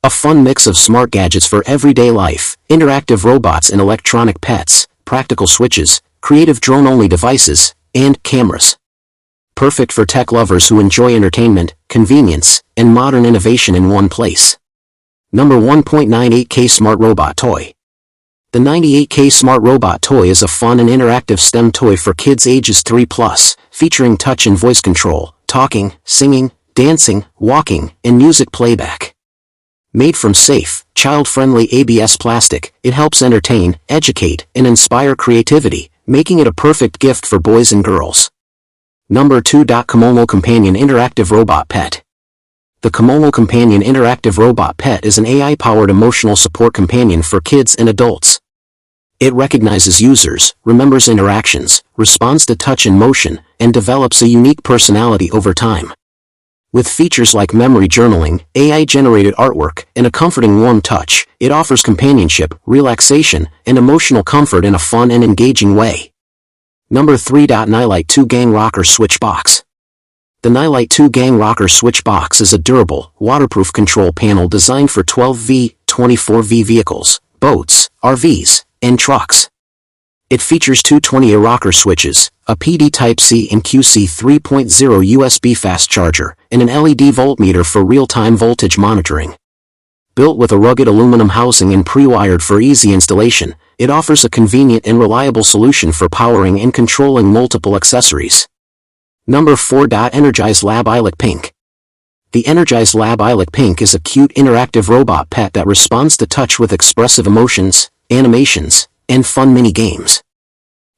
A fun mix of smart gadgets for everyday life, interactive robots and electronic pets, practical switches, creative drone-only devices, and cameras. Perfect for tech lovers who enjoy entertainment, convenience, and modern innovation in one place. Number 1.98K Smart Robot Toy. The 98K Smart Robot Toy is a fun and interactive STEM toy for kids ages 3+, featuring touch and voice control, talking, singing, dancing, walking, and music playback. Made from safe, child-friendly ABS plastic, it helps entertain, educate, and inspire creativity, making it a perfect gift for boys and girls. Number 2. Komodo Companion Interactive Robot Pet. The Komodo Companion Interactive Robot Pet is an AI-powered emotional support companion for kids and adults. It recognizes users, remembers interactions, responds to touch and motion, and develops a unique personality over time. With features like memory journaling, AI-generated artwork, and a comforting warm touch, it offers companionship, relaxation, and emotional comfort in a fun and engaging way. Number 3. Eilik 2 Gang Rocker Switch Box. The Eilik 2 Gang Rocker Switch Box is a durable, waterproof control panel designed for 12V, 24V vehicles, boats, RVs, and trucks. It features two 20A rocker switches, a PD Type-C and QC 3.0 USB fast charger, and an LED voltmeter for real-time voltage monitoring. Built with a rugged aluminum housing and pre-wired for easy installation, it offers a convenient and reliable solution for powering and controlling multiple accessories. Number 4. Energize Lab Eilik Pink. The Energize Lab Eilik Pink is a cute interactive robot pet that responds to touch with expressive emotions, animations, and fun mini-games.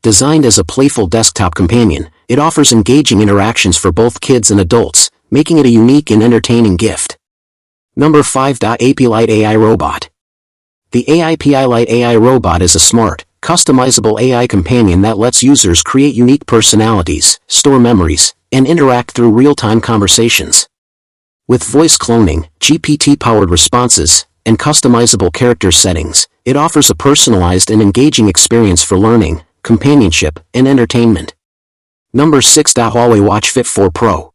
Designed as a playful desktop companion, it offers engaging interactions for both kids and adults, making it a unique and entertaining gift. Number 5. Eilik AI Robot. The Eilik AI Robot is a smart, customizable AI companion that lets users create unique personalities, store memories, and interact through real-time conversations. With voice cloning, GPT-powered responses, and customizable character settings, it offers a personalized and engaging experience for learning, companionship, and entertainment. Number 6. Huawei Watch Fit 4 Pro.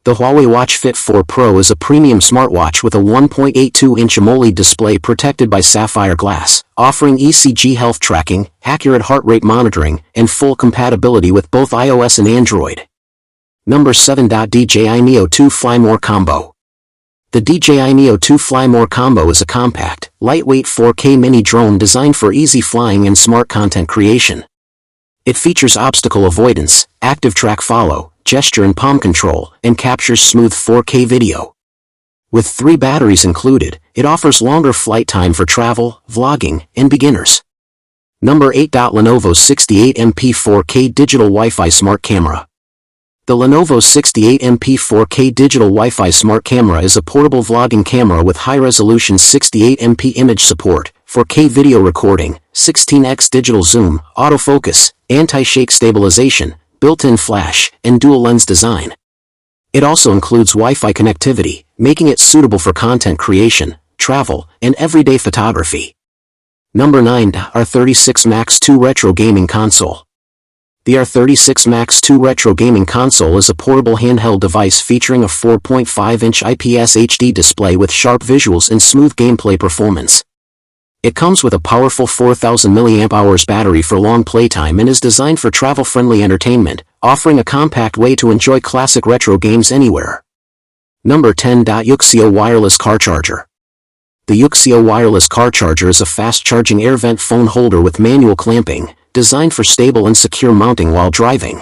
The Huawei Watch Fit 4 Pro is a premium smartwatch with a 1.82-inch AMOLED display protected by sapphire glass, offering ECG health tracking, accurate heart rate monitoring, and full compatibility with both iOS and Android. Number 7. DJI Neo 2 Fly More Combo. The DJI Neo 2 Fly More Combo is a compact, lightweight 4K mini drone designed for easy flying and smart content creation. It features obstacle avoidance, active track follow, gesture and palm control, and captures smooth 4K video. With 3 batteries included, it offers longer flight time for travel, vlogging, and beginners. Number 8. Lenovo 68MP 4K Digital Wi-Fi Smart Camera. The Lenovo 68MP 4K Digital Wi-Fi Smart Camera is a portable vlogging camera with high-resolution 68MP image support, 4K video recording, 16x digital zoom, autofocus, anti-shake stabilization, built-in flash, and dual-lens design. It also includes Wi-Fi connectivity, making it suitable for content creation, travel, and everyday photography. Number 9. R36 Max 2 Retro Gaming Console. The R36 Max 2 Retro Gaming Console is a portable handheld device featuring a 4.5-inch IPS HD display with sharp visuals and smooth gameplay performance. It comes with a powerful 4000 mAh battery for long playtime and is designed for travel-friendly entertainment, offering a compact way to enjoy classic retro games anywhere. Number 10. Yuxio Wireless Car Charger. The Yuxio Wireless Car Charger is a fast-charging air vent phone holder with manual clamping, designed for stable and secure mounting while driving.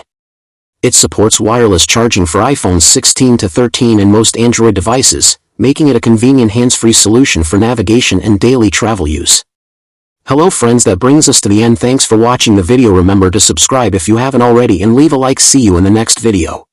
It supports wireless charging for iPhones 16 to 13 and most Android devices, making it a convenient hands-free solution for navigation and daily travel use. Hello friends, that brings us to the end. Thanks for watching the video. Remember to subscribe if you haven't already and leave a like. See you in the next video.